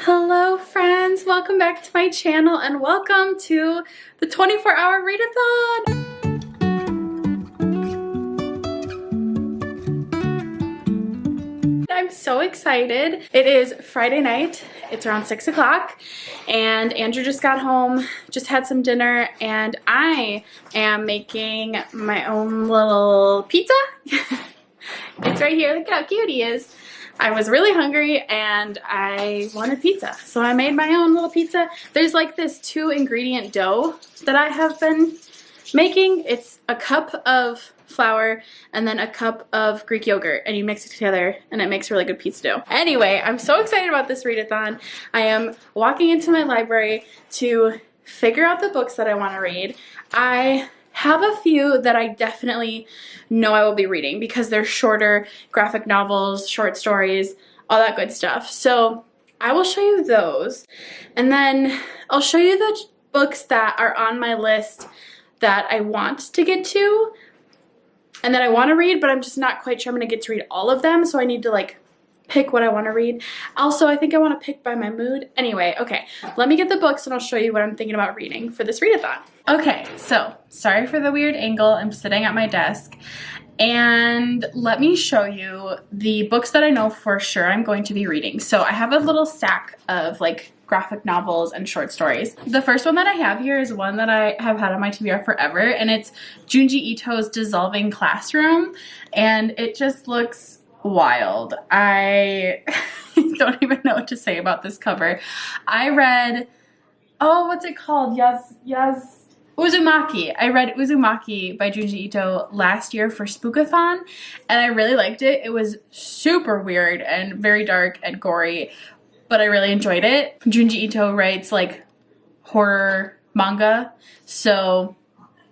Hello friends, welcome back to my channel and welcome to the 24-hour readathon. I'm so excited. It is Friday night, it's around 6 o'clock and Andrew just got home, just had some dinner, and I am making my own little pizza. It's right here, look how cute he is. I was really hungry and I wanted pizza, so I made my own little pizza. There's like this 2-ingredient dough that I have been making. It's a cup of flour and then a cup of Greek yogurt, and you mix it together and it makes really good pizza dough. Anyway, I'm so excited about this readathon. I am walking into my library to figure out the books that I want to read. I have a few that I definitely know I will be reading because they're shorter graphic novels, short stories, all that good stuff. So I will show you those, and then I'll show you the books that are on my list that I want to get to and that I want to read, but I'm just not quite sure I'm going to get to read all of them, so I need to like pick what I want to read. Also, I think I want to pick by my mood. Anyway, okay, let me get the books and I'll show you what I'm thinking about reading for this readathon. Okay, so sorry for the weird angle. I'm sitting at my desk, and let me show you the books that I know for sure I'm going to be reading. So I have a little stack of like graphic novels and short stories. The first one that I have here is one that I have had on my TBR forever, and it's Junji Ito's Dissolving Classroom, and it just looks wild. I don't even know what to say about this cover. I read, oh, what's it called? Uzumaki. I read Uzumaki by Junji Ito last year for Spookathon, and I really liked it. It was super weird and very dark and gory, but I really enjoyed it. Junji Ito writes like horror manga, so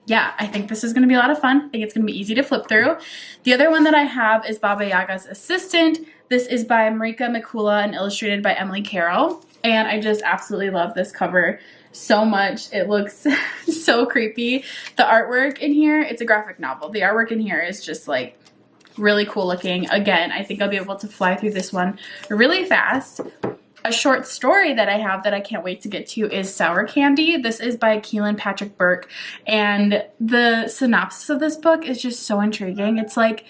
yeah, I think this is going to be a lot of fun. I think it's going to be easy to flip through. The other one that I have is Baba Yaga's Assistant. This is by Marika Mikula and illustrated by Emily Carroll, and I just absolutely love this cover so much. It looks so creepy. The artwork in here, it's a graphic novel. The artwork in here is just like really cool looking. Again, I think I'll be able to fly through this one really fast. A short story that I have that I can't wait to get to is Sour Candy. This is by Keelan Patrick Burke, and the synopsis of this book is just so intriguing. It's like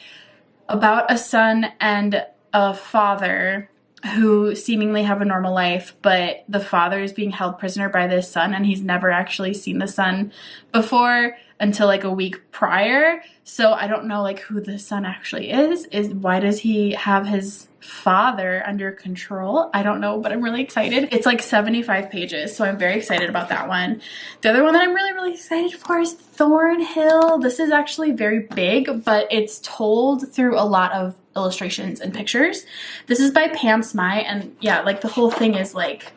about a son and a father who seemingly have a normal life, but the father is being held prisoner by this son, and he's never actually seen the son before until like a week prior. So I don't know like who the son actually is. Why does he have his father under control? I don't know, but I'm really excited. It's like 75 pages, so I'm very excited about that one. The other one that I'm really excited for is Thornhill. This is actually very big, but it's told through a lot of illustrations and pictures. This is by Pam Smythe, and yeah, like the whole thing is like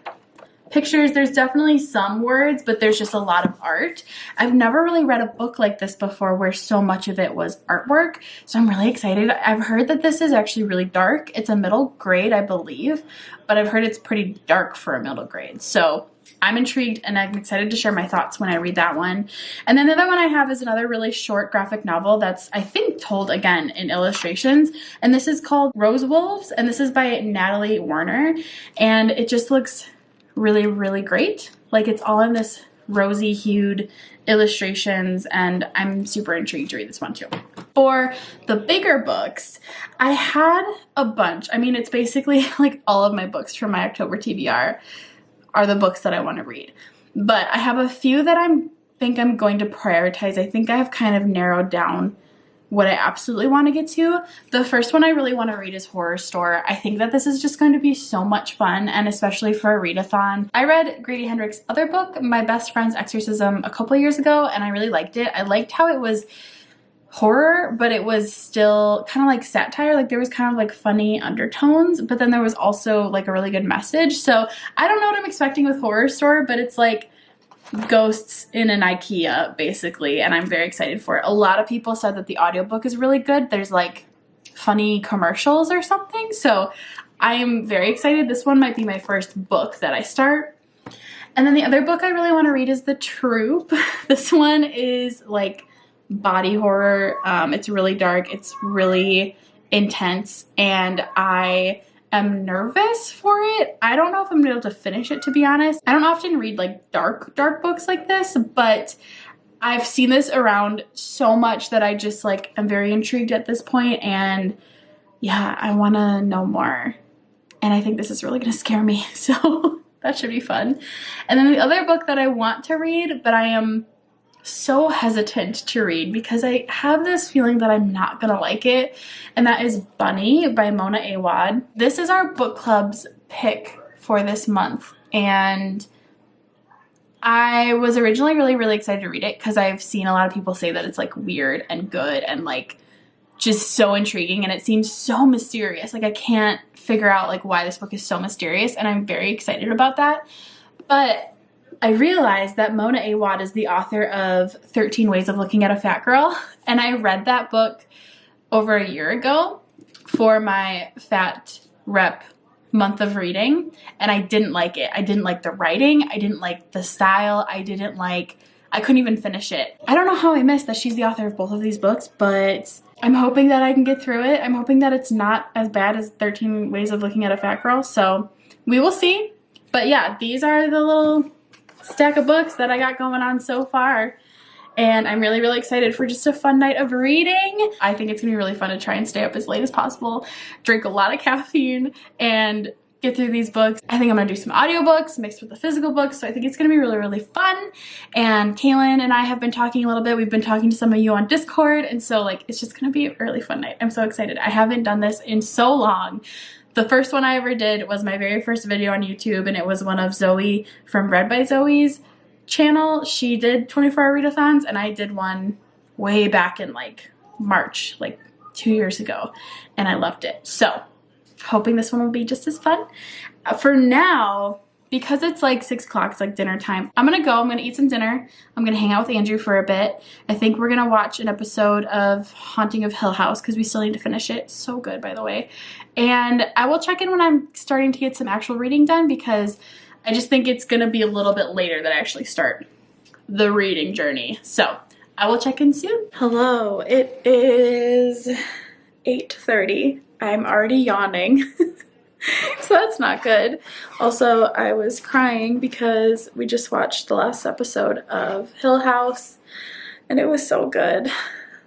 pictures. There's definitely some words, but there's just a lot of art. I've never really read a book like this before where so much of it was artwork, so I'm really excited. I've heard that this is actually really dark. It's a middle grade, I believe, but I've heard it's pretty dark for a middle grade, so I'm intrigued and I'm excited to share my thoughts when I read that one. And then the other one I have is another really short graphic novel that's, I think, told again in illustrations, and this is called Rose Wolves, and this is by Natalie Warner, and it just looks really great. Like it's all in this rosy hued illustrations, and I'm super intrigued to read this one too. For the bigger books, I had a bunch. I mean, it's basically like all of my books from my October TBR are the books that I want to read, but I have a few that I think I'm going to prioritize. I think I have kind of narrowed down what I absolutely want to get to. The first one I really want to read is Horror Store. I think that this is just going to be so much fun, and especially for a readathon. I read Grady Hendrix's other book, My Best Friend's Exorcism, a couple years ago, and I really liked it. I liked how it was horror, but it was still kind of like satire. Like there was kind of like funny undertones, but then there was also like a really good message. So I don't know what I'm expecting with Horror Store, but it's like ghosts in an IKEA basically, and I'm very excited for it. A lot of people said that the audiobook is really good. There's like funny commercials or something, so I am very excited. This one might be my first book that I start. And then the other book I really want to read is The Troop. This one is like body horror. It's really dark, it's really intense, and I am nervous for it. I don't know if I'm gonna be able to finish it, to be honest. I don't often read like dark books like this, but I've seen this around so much that I just like am very intrigued at this point, and yeah, I want to know more. And I think this is really gonna scare me, so that should be fun. And then the other book that I want to read, but I am so hesitant to read because I have this feeling that I'm not gonna like it, and that is Bunny by Mona Awad. This is our book club's pick for this month, and I was originally really excited to read it because I've seen a lot of people say that it's like weird and good and like just so intriguing, and it seems so mysterious. Like I can't figure out like why this book is so mysterious, and I'm very excited about that. But I realized that Mona Awad is the author of 13 Ways of Looking at a Fat Girl, and I read that book over a year ago for my fat rep month of reading, and I didn't like it. I didn't like the writing, I didn't like the style, I couldn't even finish it. I don't know how I missed that she's the author of both of these books, but I'm hoping that I can get through it. I'm hoping that it's not as bad as 13 Ways of Looking at a Fat Girl, so we will see. But yeah, these are the little stack of books that I got going on so far, and I'm really excited for just a fun night of reading. I think it's gonna be really fun to try and stay up as late as possible, drink a lot of caffeine, and get through these books. I think I'm gonna do some audiobooks mixed with the physical books, so I think it's gonna be really fun. And Kaylin and I have been talking a little bit. We've been talking to some of you on Discord, and so like it's just gonna be a really fun night. I'm so excited. I haven't done this in so long. The first one I ever did was my very first video on YouTube, and it was one of Zoe from Read by Zoe's channel. She did 24-hour readathons, and I did one way back in like March, like 2 years ago, and I loved it. So hoping this one will be just as fun. For now, because it's like 6 o'clock, it's like dinner time, I'm gonna go, I'm gonna eat some dinner, I'm gonna hang out with Andrew for a bit. I think we're gonna watch an episode of Haunting of Hill House because we still need to finish it. So good, by the way. And I will check in when I'm starting to get some actual reading done, because I just think it's gonna be a little bit later that I actually start the reading journey. So I will check in soon. Hello, it is 8:30. I'm already yawning. So that's not good. Also, I was crying because we just watched the last episode of Hill House, and it was so good.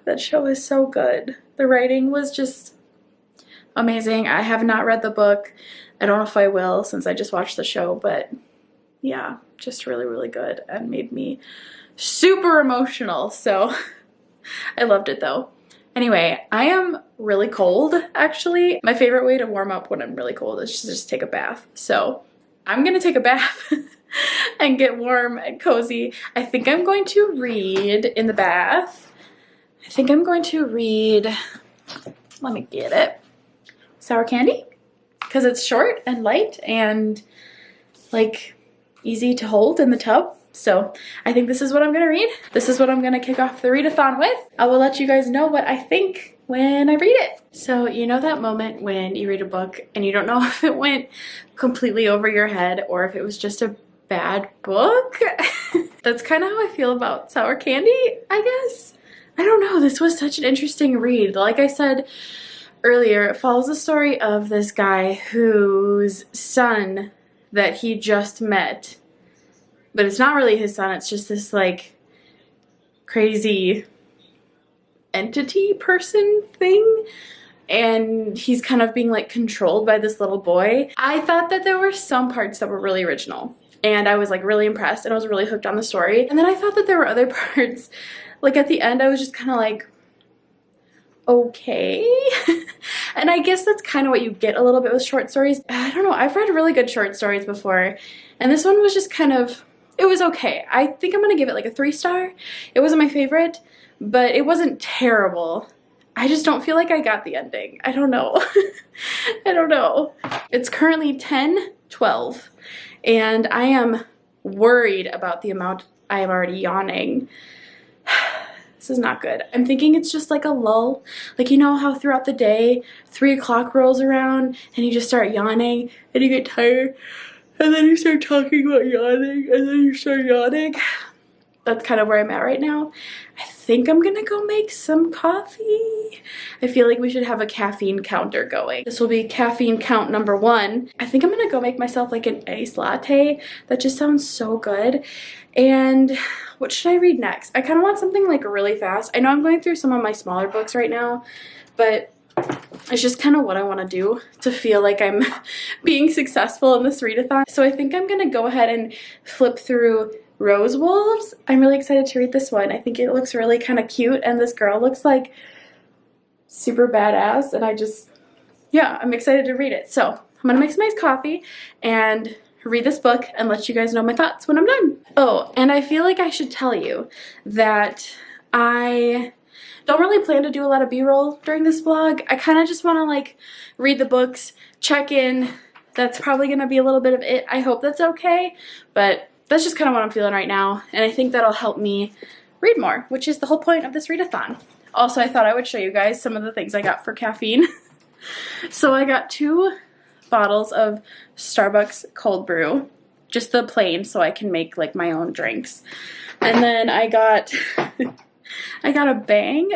That show is so good. The writing was just amazing. I have not read the book. I don't know if I will since I just watched the show, but yeah, just really good and made me super emotional. So I loved it though. Anyway, I am really cold, actually. My favorite way to warm up when I'm really cold is to just take a bath. So I'm gonna take a bath and get warm and cozy. I think I'm going to read in the bath. I think I'm going to read, let me get it, Sour Candy, because it's short and light and like easy to hold in the tub. So I think this is what I'm gonna read. This is what I'm gonna kick off the readathon with. I will let you guys know what I think when I read it. So you know that moment when you read a book and you don't know if it went completely over your head or if it was just a bad book? That's kind of how I feel about Sour Candy, I guess. I don't know, this was such an interesting read. Like I said earlier, it follows the story of this guy whose son that he just met, but it's not really his son, it's just this like crazy entity person thing, and he's kind of being like controlled by this little boy. I thought that there were some parts that were really original, and I was like really impressed, and I was really hooked on the story. And then I thought that there were other parts, like at the end I was just kind of like, okay. And I guess that's kind of what you get a little bit with short stories. I don't know, I've read really good short stories before, and this one was just kind of, it was okay. I think I'm gonna give it like a 3-star. It wasn't my favorite, but it wasn't terrible. I just don't feel like I got the ending. I don't know. I don't know. It's currently 10:12, and I am worried about the amount I am already yawning. This is not good. I'm thinking it's just like a lull. Like, you know how throughout the day, 3 o'clock rolls around and you just start yawning and you get tired and then you start talking about yawning and then you start yawning. That's kind of where I'm at right now. I think I'm gonna go make some coffee. I feel like we should have a caffeine counter going. This will be caffeine count number 1. I think I'm gonna go make myself like an iced latte. That just sounds so good. And what should I read next? I kind of want something like really fast. I know I'm going through some of my smaller books right now, but it's just kind of what I want to do to feel like I'm being successful in this readathon. So I think I'm going to go ahead and flip through Rose Wolves. I'm really excited to read this one. I think it looks really kind of cute, and this girl looks like super badass, and yeah, I'm excited to read it. So I'm going to make some iced coffee and read this book and let you guys know my thoughts when I'm done. Oh, and I feel like I should tell you that I don't really plan to do a lot of b-roll during this vlog. I kind of just want to like read the books, check in. That's probably going to be a little bit of it. I hope that's okay, but that's just kind of what I'm feeling right now, and I think that'll help me read more, which is the whole point of this readathon. Also, I thought I would show you guys some of the things I got for caffeine. So I got 2 bottles of Starbucks cold brew, just the plain, so I can make like my own drinks. And then I got I got a Bang.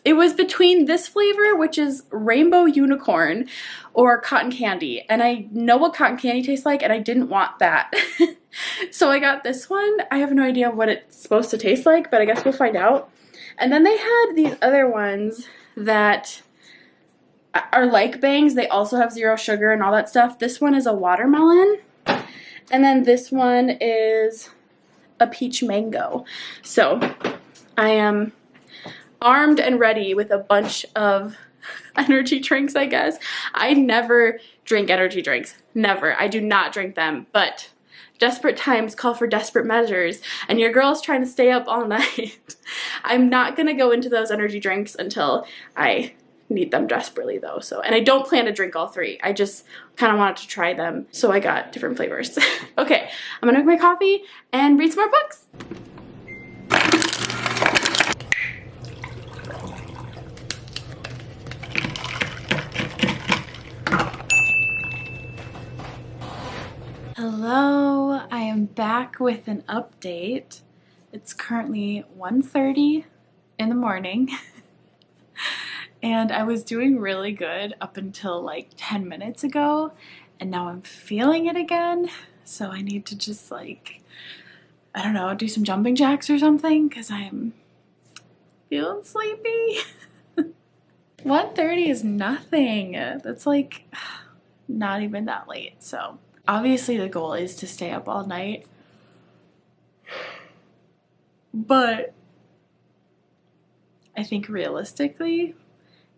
It was between this flavor, which is rainbow unicorn, or cotton candy, and I know what cotton candy tastes like, and I didn't want that. So I got this one. I have no idea what it's supposed to taste like, but I guess we'll find out. And then they had these other ones that are like Bangs. They also have 0 sugar and all that stuff. This one is a watermelon, and then this one is a peach mango. So I am armed and ready with a bunch of energy drinks, I guess. I never drink energy drinks. Never. I do not drink them, but desperate times call for desperate measures, and your girl's trying to stay up all night. I'm not gonna go into those energy drinks until I need them desperately though. And I don't plan to drink all 3. I just kind of wanted to try them, so I got different flavors. Okay, I'm gonna make my coffee and read some more books. Hello, I am back with an update. It's currently 1:30 in the morning. And I was doing really good up until like 10 minutes ago, and now I'm feeling it again. So I need to just like, I don't know, do some jumping jacks or something, because I'm feeling sleepy. 1:30 is nothing. That's like not even that late. So obviously the goal is to stay up all night, but I think realistically,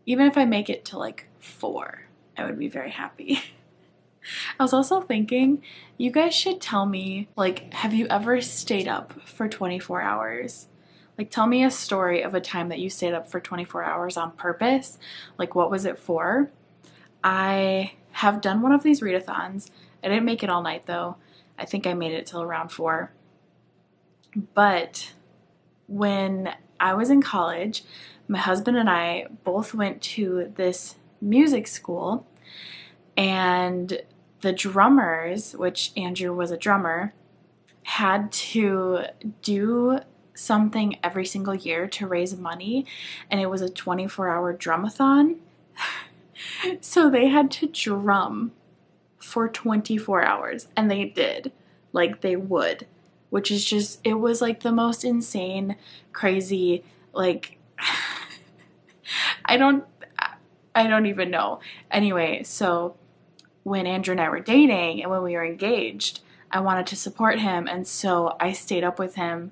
even if I make it to like 4, I would be very happy. I was also thinking, you guys should tell me, like, have you ever stayed up for 24 hours? Like, tell me a story of a time that you stayed up for 24 hours on purpose. Like, what was it for? I have done one of these readathons. I didn't make it all night though. I think I made it till around 4. But when I was in college, my husband and I both went to this music school, and the drummers, which Andrew was a drummer, had to do something every single year to raise money, and it was a 24-hour drumathon. So they had to drum for 24 hours, and they did. Like, they would, which is just, it was like the most insane, crazy, like, I don't even know. Anyway, so when Andrew and I were dating and when we were engaged, I wanted to support him, and so I stayed up with him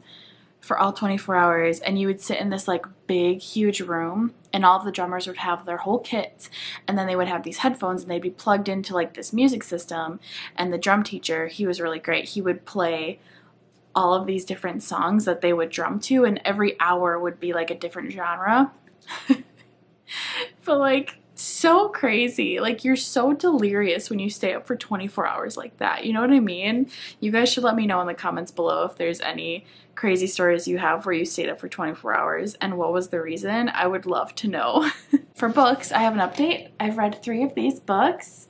for all 24 hours, and you would sit in this like big huge room, and all of the drummers would have their whole kits, and then they would have these headphones, and they'd be plugged into like this music system, and the drum teacher, he was really great. He would play all of these different songs that they would drum to, and every hour would be like a different genre. But like, so crazy. Like, you're so delirious when you stay up for 24 hours like that. You know what I mean? You guys should let me know in the comments below if there's any crazy stories you have where you stayed up for 24 hours and what was the reason. I would love to know. For books, I have an update. I've read 3 of these books,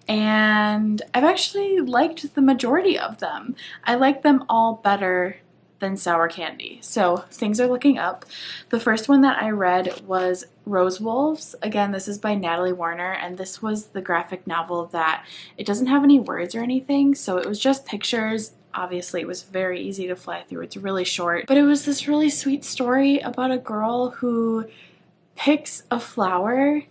and I've actually liked the majority of them. I like them all better than sour candy. So things are looking up. The first one that I read was Rose Wolves. Again, this is by Natalie Warner, and this was the graphic novel that it doesn't have any words or anything, so it was just pictures. Obviously, it was very easy to fly through. It's really short, but it was this really sweet story about a girl who picks a flower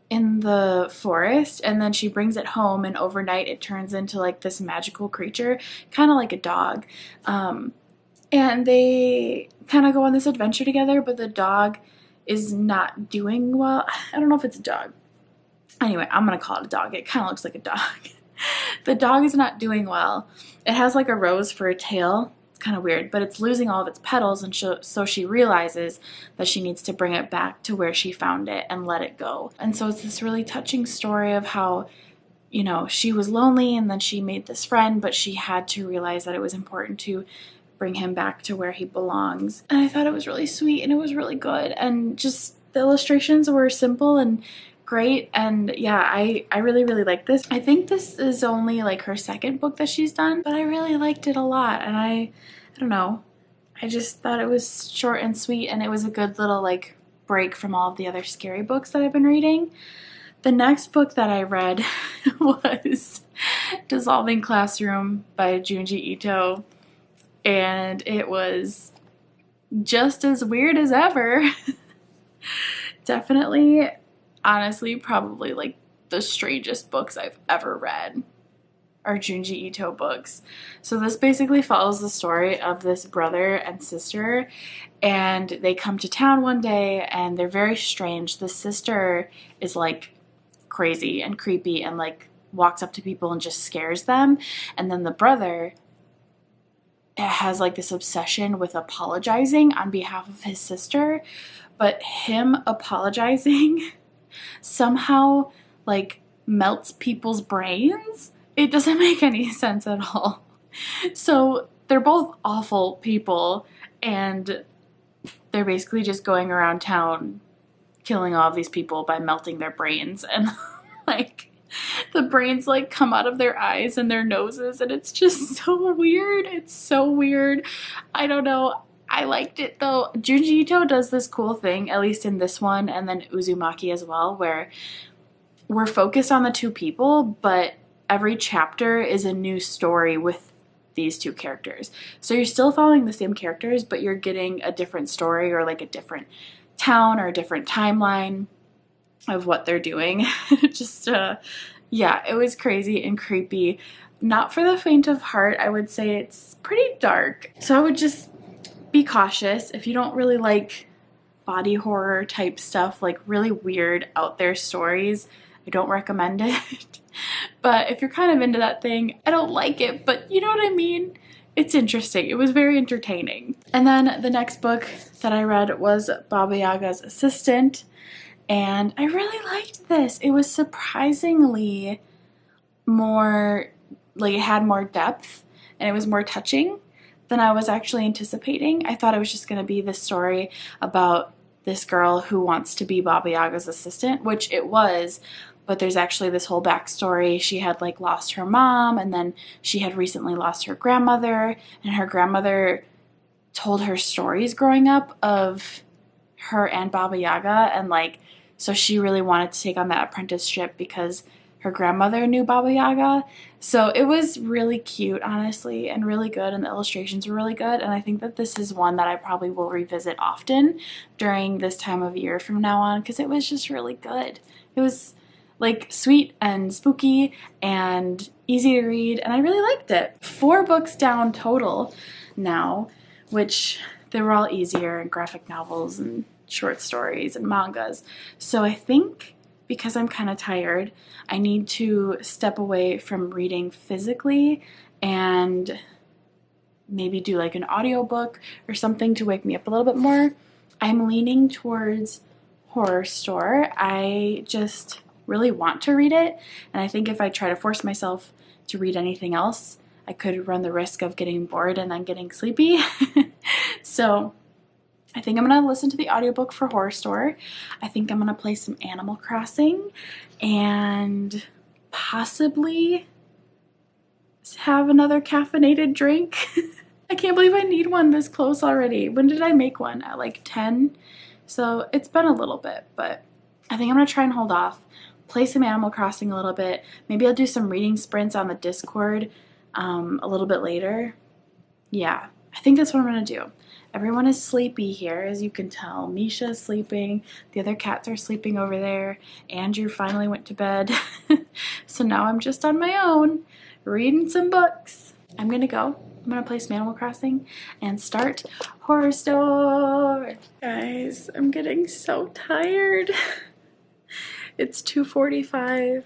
in the forest and then she brings it home, and overnight it turns into like this magical creature, kind of like a dog. And they kind of go on this adventure together, but the dog is not doing well. I don't know if it's a dog. Anyway, I'm going to call it a dog. It kind of looks like a dog. The dog is not doing well. It has like a rose for a tail. It's kind of weird, but it's losing all of its petals, and so she realizes that she needs to bring it back to where she found it and let it go. And so it's this really touching story of how, you know, she was lonely and then she made this friend, but she had to realize that it was important to bring him back to where he belongs. And I thought it was really sweet and it was really good, and just the illustrations were simple and great. And yeah, I really like this. I think this is only like her second book that she's done, but I really liked it a lot. And I don't know, I just thought it was short and sweet, and it was a good little like break from all of the other scary books that I've been reading. The next book that I read was Dissolving Classroom by Junji Ito. And it was just as weird as ever. Definitely, honestly, probably like the strangest books I've ever read are Junji Ito books. So this basically follows the story of this brother and sister, and they come to town one day and they're very strange. The sister is like crazy and creepy and like walks up to people and just scares them, and then the brother has like this obsession with apologizing on behalf of his sister, but him apologizing somehow like melts people's brains. It doesn't make any sense at all. So they're both awful people, and they're basically just going around town killing all of these people by melting their brains, and like the brains like come out of their eyes and their noses, and it's just so weird. It's so weird. I don't know. I liked it though. Junji Ito does this cool thing, at least in this one, and then Uzumaki as well, where we're focused on the two people, but every chapter is a new story with these two characters. So you're still following the same characters, but you're getting a different story or like a different town or a different timeline of what they're doing. Just yeah, it was crazy and creepy. Not for the faint of heart. I would say it's pretty dark, so I would just be cautious if you don't really like body horror type stuff, like really weird out there stories. I don't recommend it. But if you're kind of into that thing, I don't like it, but you know what I mean? It's interesting. It was very entertaining. And then the next book that I read was Baba Yaga's Assistant. And I really liked this. It was surprisingly more, like it had more depth and it was more touching than I was actually anticipating. I thought it was just going to be this story about this girl who wants to be Baba Yaga's assistant, which it was, but there's actually this whole backstory. She had like lost her mom, and then she had recently lost her grandmother, and her grandmother told her stories growing up of her and Baba Yaga, and like so she really wanted to take on that apprenticeship because her grandmother knew Baba Yaga. So it was really cute, honestly, and really good, and the illustrations were really good, and I think that this is one that I probably will revisit often during this time of year from now on, because it was just really good. It was like sweet and spooky and easy to read, and I really liked it. 4 books down total now, which they were all easier, and graphic novels and short stories and mangas. So I think because I'm kind of tired, I need to step away from reading physically and maybe do like an audiobook or something to wake me up a little bit more. I'm leaning towards Horror Store. I just really want to read it, and I think if I try to force myself to read anything else, I could run the risk of getting bored and then getting sleepy. So I think I'm going to listen to the audiobook for Horror Store. I think I'm going to play some Animal Crossing and possibly have another caffeinated drink. I can't believe I need one this close already. When did I make one? At like 10? So it's been a little bit, but I think I'm gonna try and hold off, play some Animal Crossing a little bit. Maybe I'll do some reading sprints on the Discord a little bit later. Yeah, I think that's what I'm gonna do. Everyone is sleepy here, as you can tell. Misha is sleeping. The other cats are sleeping over there. Andrew finally went to bed. So now I'm just on my own, reading some books. I'm gonna go. I'm gonna play some Animal Crossing and start Horror Store. Guys, I'm getting so tired. It's 2:45.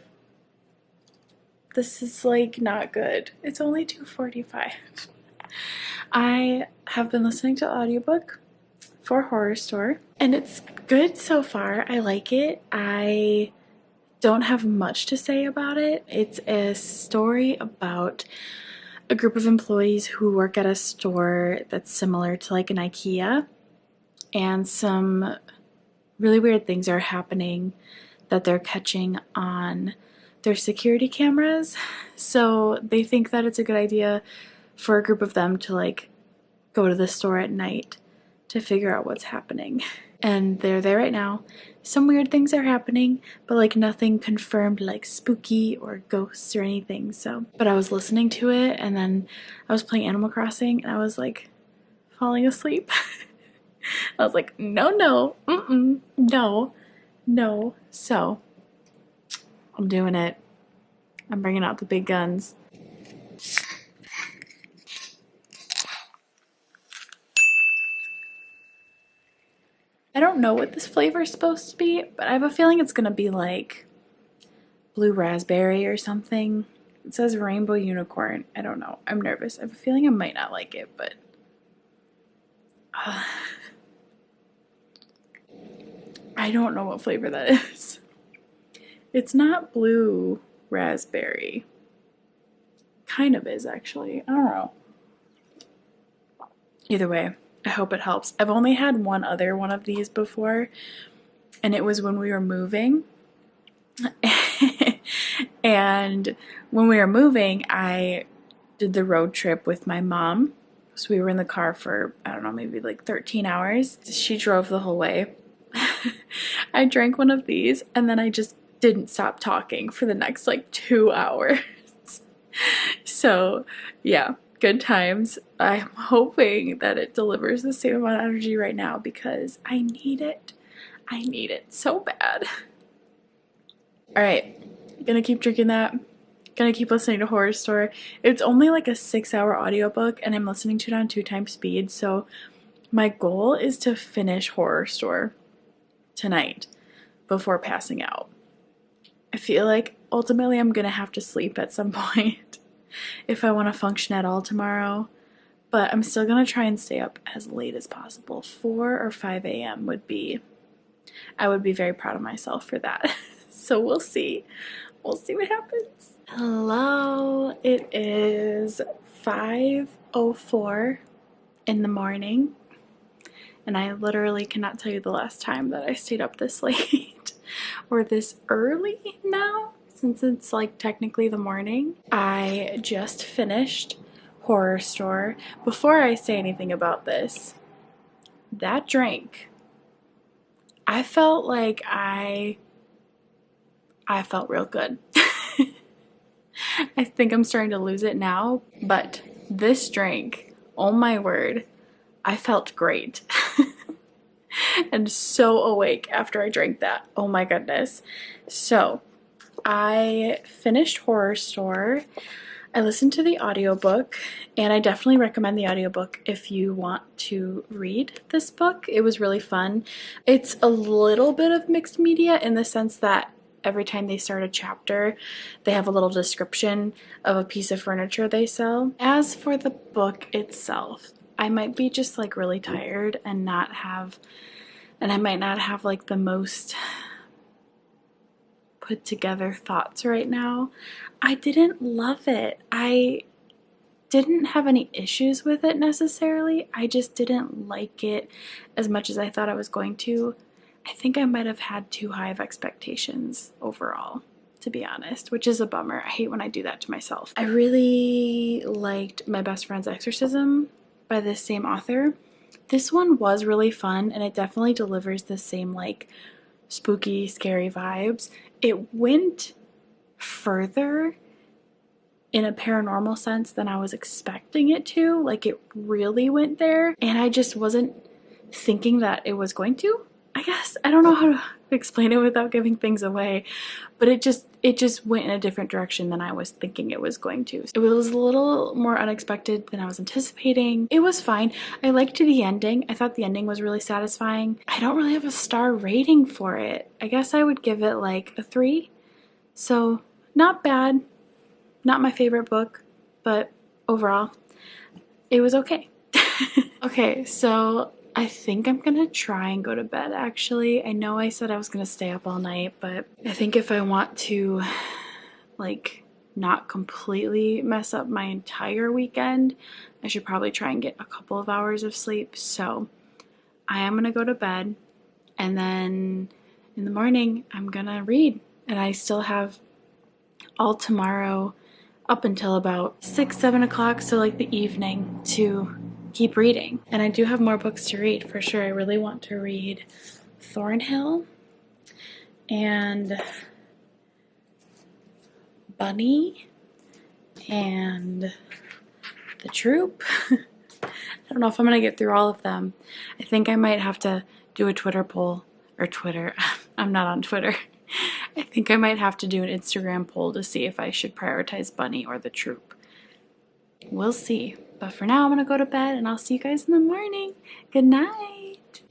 This is like not good. It's only 2:45. I have been listening to the audiobook for Horror Store, and it's good so far. I like it. I don't have much to say about it. It's a story about a group of employees who work at a store that's similar to like an IKEA, and some really weird things are happening that they're catching on their security cameras. So they think that it's a good idea for a group of them to like go to the store at night to figure out what's happening. And they're there right now. Some weird things are happening, but like nothing confirmed like spooky or ghosts or anything. So, but I was listening to it, and then I was playing Animal Crossing, and I was like falling asleep. I was like, no, no. So I'm doing it. I'm bringing out the big guns. I don't know what this flavor is supposed to be, but I have a feeling it's gonna be like blue raspberry or something. It says rainbow unicorn. I don't know. I'm nervous. I have a feeling I might not like it, but I don't know what flavor that is. It's not blue raspberry. Kind of is, actually. I don't know. Either way, I hope it helps. I've only had one other one of these before, and it was when we were moving. And when we were moving, I did the road trip with my mom. So we were in the car for, I don't know, maybe like 13 hours. She drove the whole way. I drank one of these, and then I just didn't stop talking for the next like 2 hours. So yeah, good times. I'm hoping that it delivers the same amount of energy right now because I need it. I need it so bad. All right, gonna keep drinking that. Gonna keep listening to Horror Store. It's only like a 6-hour audiobook, and I'm listening to it on 2x speed. So my goal is to finish Horror Store tonight before passing out. I feel like ultimately I'm gonna have to sleep at some point if I want to function at all tomorrow, but I'm still gonna try and stay up as late as possible. 4 or 5 a.m. would be, I would be very proud of myself for that. So we'll see. We'll see what happens. Hello, it is 5:04 in the morning, and I literally cannot tell you the last time that I stayed up this late or this early now, since it's like technically the morning. I just finished Horror Store. Before I say anything about this, that drink, I felt like I felt real good. I think I'm starting to lose it now, but this drink, oh my word, I felt great. And so awake after I drank that. Oh my goodness. So I finished Horror Store. I listened to the audiobook, and I definitely recommend the audiobook if you want to read this book. It was really fun. It's a little bit of mixed media in the sense that every time they start a chapter, they have a little description of a piece of furniture they sell. As for the book itself, I might be just like really tired and I might not have like the most put together thoughts right now. I didn't love it. I didn't have any issues with it necessarily. I just didn't like it as much as I thought I was going to. I think I might have had too high of expectations overall, to be honest, which is a bummer. I hate when I do that to myself. I really liked My Best Friend's Exorcism by the same author. This one was really fun, and it definitely delivers the same like spooky, scary vibes. It went further in a paranormal sense than I was expecting it to. Like, it really went there, and I just wasn't thinking that it was going to. I guess I don't know how to explain it without giving things away, but it just went in a different direction than I was thinking it was going to. It was a little more unexpected than I was anticipating. It was fine. I liked the ending. I thought the ending was really satisfying. I don't really have a star rating for it. I guess I would give it like a 3. So not bad. Not my favorite book, but overall, it was okay. Okay, so I think I'm gonna try and go to bed actually. I know I said I was gonna stay up all night, but I think if I want to like not completely mess up my entire weekend, I should probably try and get a couple of hours of sleep. So I am gonna go to bed, and then in the morning I'm gonna read, and I still have all tomorrow up until about 6-7 o'clock, so like the evening, to keep reading. And I do have more books to read for sure. I really want to read Thornhill and Bunny and The Troop. I don't know if I'm gonna get through all of them. I think I might have to do a Twitter poll, or Twitter. I'm not on Twitter. I think I might have to do an Instagram poll to see if I should prioritize Bunny or The Troop. We'll see. But for now, I'm gonna go to bed, and I'll see you guys in the morning. Good night.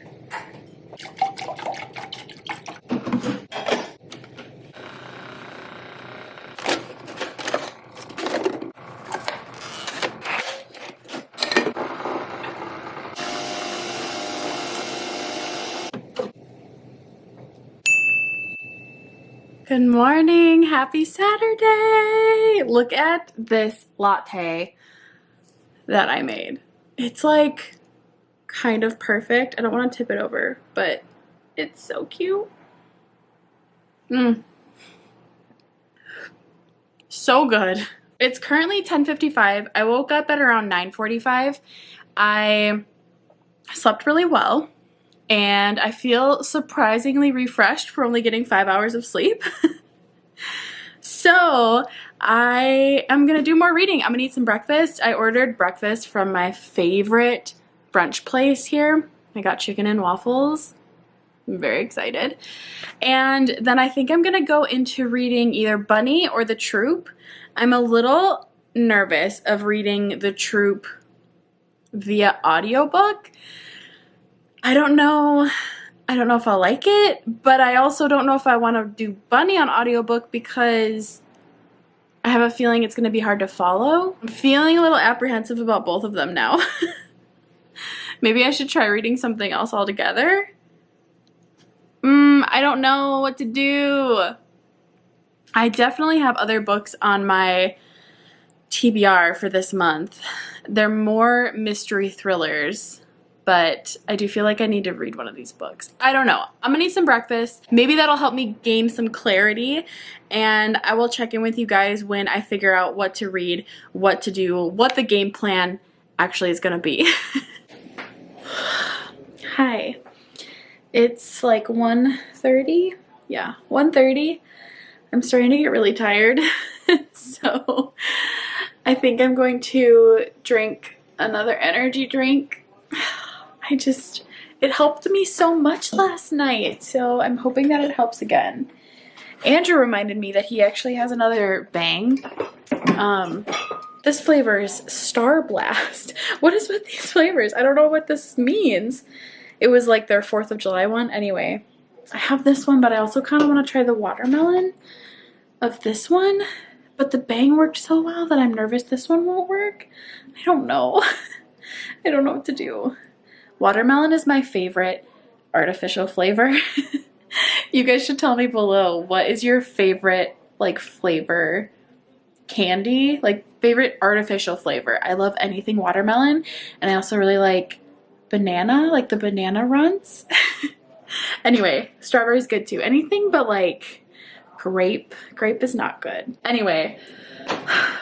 Good morning, happy Saturday. Look at this latte that I made. It's like kind of perfect. I don't want to tip it over, but it's so cute. So good. It's currently 10:55. I woke up at around 9:45. I slept really well, and I feel surprisingly refreshed for only getting 5 hours of sleep. So I am gonna do more reading. I'm gonna eat some breakfast. I ordered breakfast from my favorite brunch place here. I got chicken and waffles. I'm very excited. And then I think I'm gonna go into reading either Bunny or The Troop. I'm a little nervous of reading The Troop via audiobook. I don't know if I'll like it, but I also don't know if I want to do Bunny on audiobook because I have a feeling it's going to be hard to follow. I'm feeling a little apprehensive about both of them now. Maybe I should try reading something else altogether. I don't know what to do. I definitely have other books on my TBR for this month. They're more mystery thrillers, but I do feel like I need to read one of these books. I don't know. I'm gonna eat some breakfast. Maybe that'll help me gain some clarity, and I will check in with you guys when I figure out what to read, what to do, what the game plan actually is gonna be. Hi. It's like 1:30. Yeah, 1:30. I'm starting to get really tired. So I think I'm going to drink another energy drink. It helped me so much last night, so I'm hoping that it helps again. Andrew reminded me that he actually has another bang. This flavor is Star Blast. What is with these flavors? I don't know what this means. It was like their 4th of July one. Anyway, I have this one, but I also kind of want to try the watermelon of this one. But the bang worked so well that I'm nervous this one won't work. I don't know. I don't know what to do. Watermelon is my favorite artificial flavor. You guys should tell me below, what is your favorite like flavor candy? Like favorite artificial flavor. I love anything watermelon, and I also really like banana, like the banana runs. Anyway, strawberry is good too. Anything but like grape is not good. Anyway,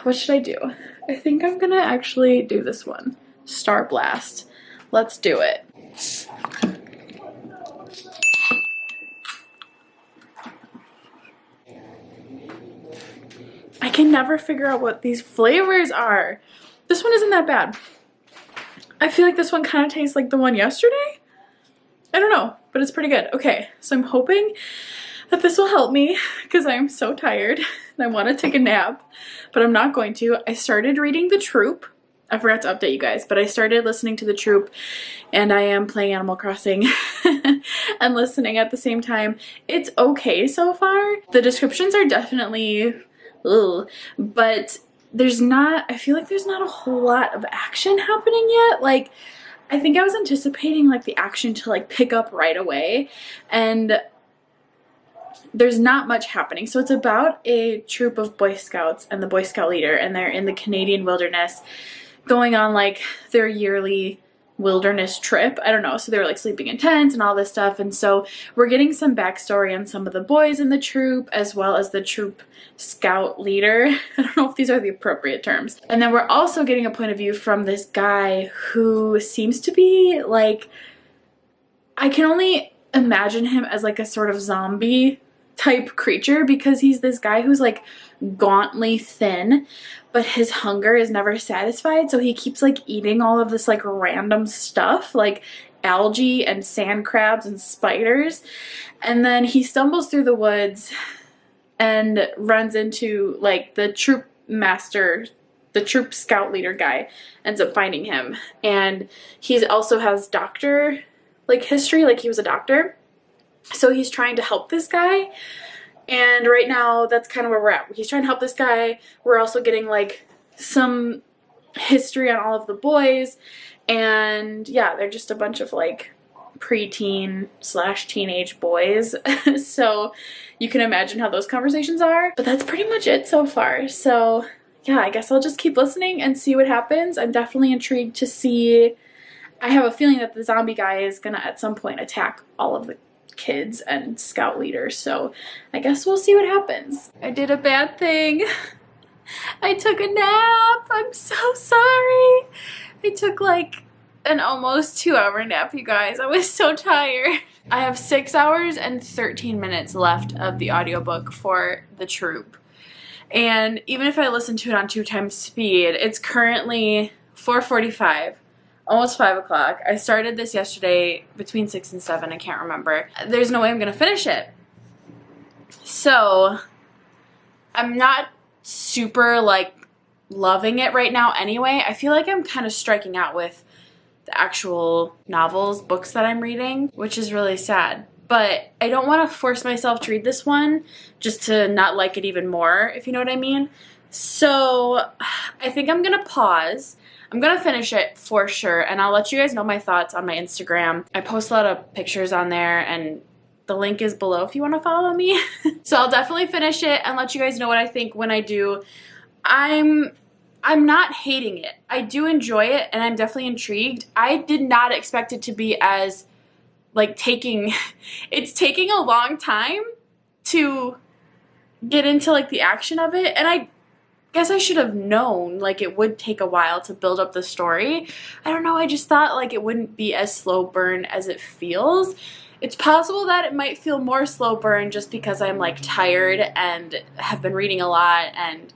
what should I do? I think I'm gonna actually do this one. Star Blast. Let's do it. I can never figure out what these flavors are. This one isn't that bad. I feel like this one kind of tastes like the one yesterday. I don't know, but it's pretty good. Okay, so I'm hoping that this will help me because I'm so tired and I want to take a nap, but I'm not going to. I started reading The Troop. I forgot to update you guys, but I started listening to The Troop and I am playing Animal Crossing and listening at the same time. It's okay so far. The descriptions are definitely, ugh, but I feel like there's not a whole lot of action happening yet. Like, I think I was anticipating like the action to like pick up right away, and there's not much happening. So it's about a troop of Boy Scouts and the Boy Scout leader, and they're in the Canadian wilderness going on like their yearly wilderness trip. I don't know. So they were like sleeping in tents and all this stuff. And so we're getting some backstory on some of the boys in the troop, as well as the troop scout leader. I don't know if these are the appropriate terms. And then we're also getting a point of view from this guy who seems to be like, I can only imagine him as like a sort of zombie type creature, because he's this guy who's like gauntly thin, but his hunger is never satisfied, so he keeps like eating all of this like random stuff like algae and sand crabs and spiders. And then he stumbles through the woods and runs into like the troop master, the troop scout leader guy ends up finding him, and he also has doctor like history, like he was a doctor. So he's trying to help this guy, and right now that's kind of where we're at. He's trying to help this guy. We're also getting like some history on all of the boys, and yeah, they're just a bunch of like preteen / teenage boys. So you can imagine how those conversations are, but that's pretty much it so far. So yeah, I guess I'll just keep listening and see what happens. I'm definitely intrigued to see. I have a feeling that the zombie guy is gonna at some point attack all of the kids and scout leaders, so I guess we'll see what happens. I did a bad thing. I took a nap. I'm so sorry. I took like an almost 2-hour nap, you guys. I was so tired. I have 6 hours and 13 minutes left of the audiobook for The Troop, and even if I listen to it on 2x speed, it's currently 4:45. Almost 5 o'clock. I started this yesterday between 6 and 7. I can't remember. There's no way I'm gonna finish it. So I'm not super like loving it right now anyway. I feel like I'm kind of striking out with the actual novels, books that I'm reading, which is really sad. But I don't want to force myself to read this one just to not like it even more, if you know what I mean. So I think I'm gonna pause. I'm gonna finish it for sure, and I'll let you guys know my thoughts on my Instagram. I post a lot of pictures on there, and the link is below if you want to follow me. So I'll definitely finish it and let you guys know what I think when I do. I'm not hating it. I do enjoy it, and I'm definitely intrigued. I did not expect it to be as like it's taking a long time to get into like the action of it, and I guess I should have known like it would take a while to build up the story. I don't know, I just thought like it wouldn't be as slow burn as it feels. It's possible that it might feel more slow burn just because I'm like tired and have been reading a lot, and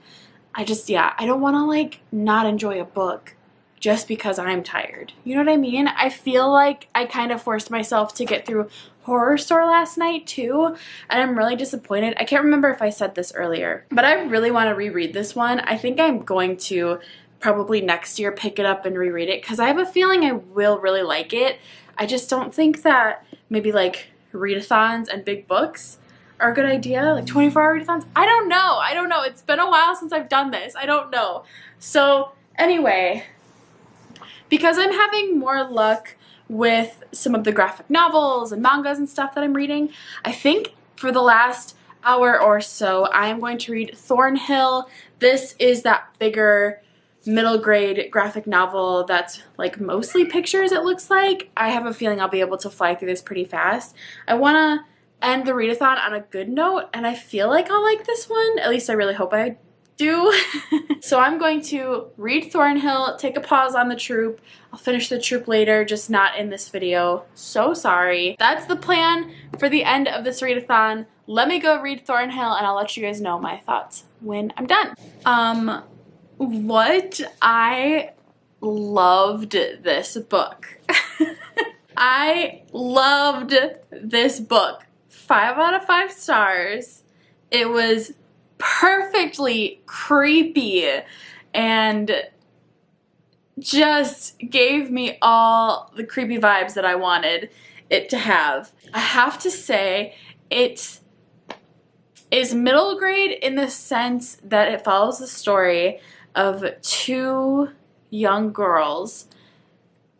I just, yeah, I don't want to like not enjoy a book just because I'm tired. You know what I mean? I feel like I kind of forced myself to get through Horror Store last night too, and I'm really disappointed. I can't remember if I said this earlier, but I really want to reread this one. I think I'm going to probably next year pick it up and reread it because I have a feeling I will really like it. I just don't think that maybe like readathons and big books are a good idea, like 24-hour readathons. I don't know. It's been a while since I've done this. I don't know. So anyway, because I'm having more luck with some of the graphic novels and mangas and stuff that I'm reading, I think for the last hour or so I am going to read Thornhill. This is that bigger middle grade graphic novel that's like mostly pictures, it looks like. I have a feeling I'll be able to fly through this pretty fast. I want to end the readathon on a good note, and I feel like I'll like this one. At least I really hope I do. So I'm going to read Thornhill, take a pause on the troop. I'll finish the troop later, just not in this video. So sorry. That's the plan for the end of this readathon. Let me go read Thornhill and I'll let you guys know my thoughts when I'm done. What? I loved this book. I loved this book. 5 out of 5 stars. It was perfectly creepy and just gave me all the creepy vibes that I wanted it to have. I have to say, it is middle grade in the sense that it follows the story of 2 young girls,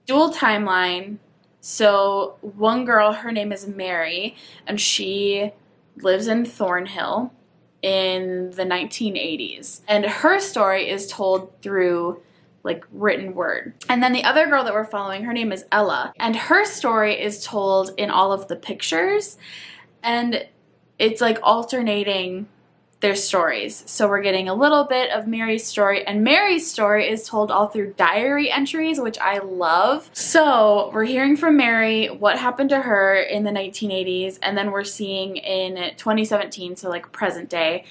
dual timeline. So one girl, her name is Mary, and she lives in Thornhill in the 1980s. And her story is told through like written word. And then the other girl that we're following, her name is Ella, and her story is told in all of the pictures, and it's like alternating their stories. So we're getting a little bit of Mary's story, and Mary's story is told all through diary entries, which I love. So we're hearing from Mary what happened to her in the 1980s, and then we're seeing in 2017, so like present day,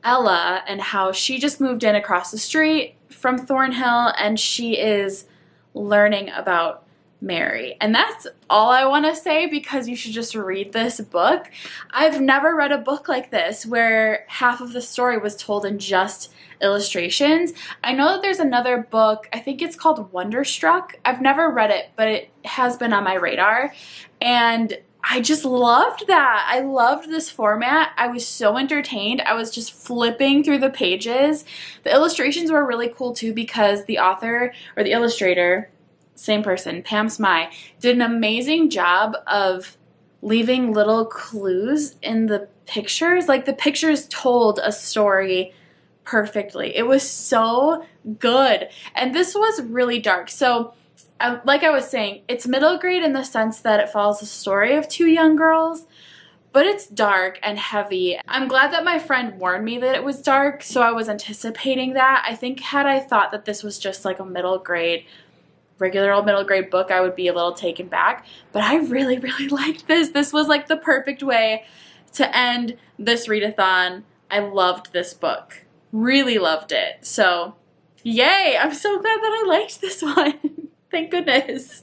Ella and how she just moved in across the street from Thornhill, and she is learning about Mary. And that's all I want to say, because you should just read this book. I've never read a book like this where half of the story was told in just illustrations. I know that there's another book, I think it's called Wonderstruck. I've never read it, but it has been on my radar, and I just loved that. I loved this format. I was so entertained. I was just flipping through the pages. The illustrations were really cool too, because the author, or the illustrator, same person, Pam Smye, did an amazing job of leaving little clues in the pictures. Like the pictures told a story perfectly. It was so good. And this was really dark. So like I was saying, it's middle grade in the sense that it follows the story of 2 young girls, but it's dark and heavy. I'm glad that my friend warned me that it was dark, so I was anticipating that. I think had I thought that this was just like a middle grade, regular old middle grade book, I would be a little taken back, but I really, really liked this. This was like the perfect way to end this readathon. I loved this book. Really loved it. So, yay! I'm so glad that I liked this one. Thank goodness.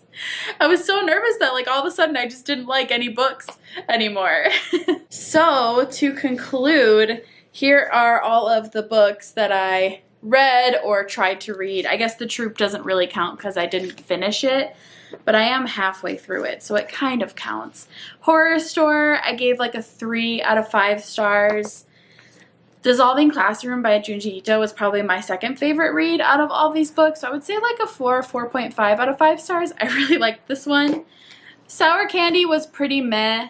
I was so nervous that like all of a sudden I just didn't like any books anymore. So to conclude, here are all of the books that I read or tried to read. I guess The Troop doesn't really count because I didn't finish it, but I am halfway through it, so it kind of counts. Horror Store, I gave like a 3 out of 5 stars. Dissolving Classroom by Junji Ito was probably my second favorite read out of all these books. So I would say like a 4.5 out of 5 stars. I really liked this one. Sour Candy was pretty meh.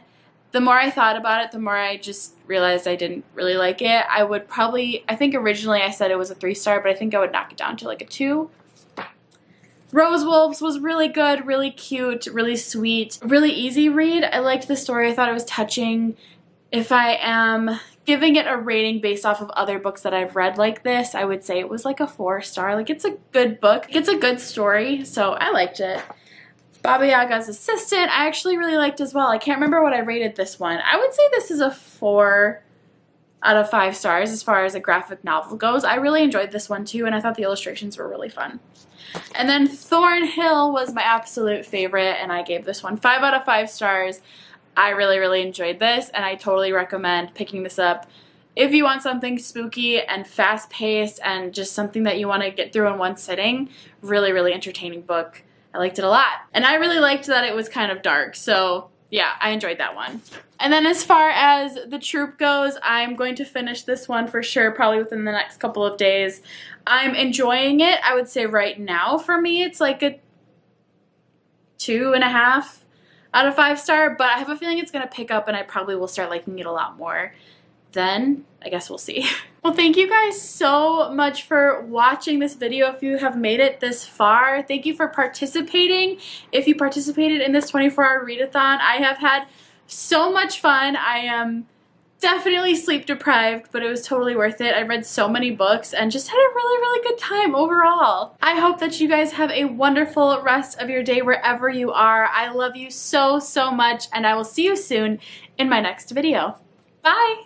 The more I thought about it, the more I just realized I didn't really like it. I would probably, I think originally I said it was a 3-star, but I think I would knock it down to like a 2. Rose Wolves was really good, really cute, really sweet, really easy read. I liked the story. I thought it was touching. If I am giving it a rating based off of other books that I've read like this, I would say it was like a 4-star. Like, it's a good book. It's a good story, so I liked it. Baba Yaga's Assistant, I actually really liked as well. I can't remember what I rated this one. I would say this is a 4 out of 5 stars as far as a graphic novel goes. I really enjoyed this one too, and I thought the illustrations were really fun. And then Thornhill was my absolute favorite, and I gave this one 5 out of 5 stars. I really, really enjoyed this, and I totally recommend picking this up if you want something spooky and fast-paced and just something that you want to get through in one sitting. Really, really entertaining book. I liked it a lot. And I really liked that it was kind of dark, so yeah, I enjoyed that one. And then as far as The Troop goes, I'm going to finish this one for sure, probably within the next couple of days. I'm enjoying it. I would say right now for me it's like a 2.5 out of 5 star, but I have a feeling it's going to pick up and I probably will start liking it a lot more. Then I guess we'll see. Well, thank you guys so much for watching this video. If you have made it this far, thank you for participating. If you participated in this 24-hour readathon, I have had so much fun. I am Definitely sleep deprived, but it was totally worth it. I read so many books and just had a really good time overall. I hope that you guys have a wonderful rest of your day wherever you are. I love you so much, and I will see you soon in my next video. Bye!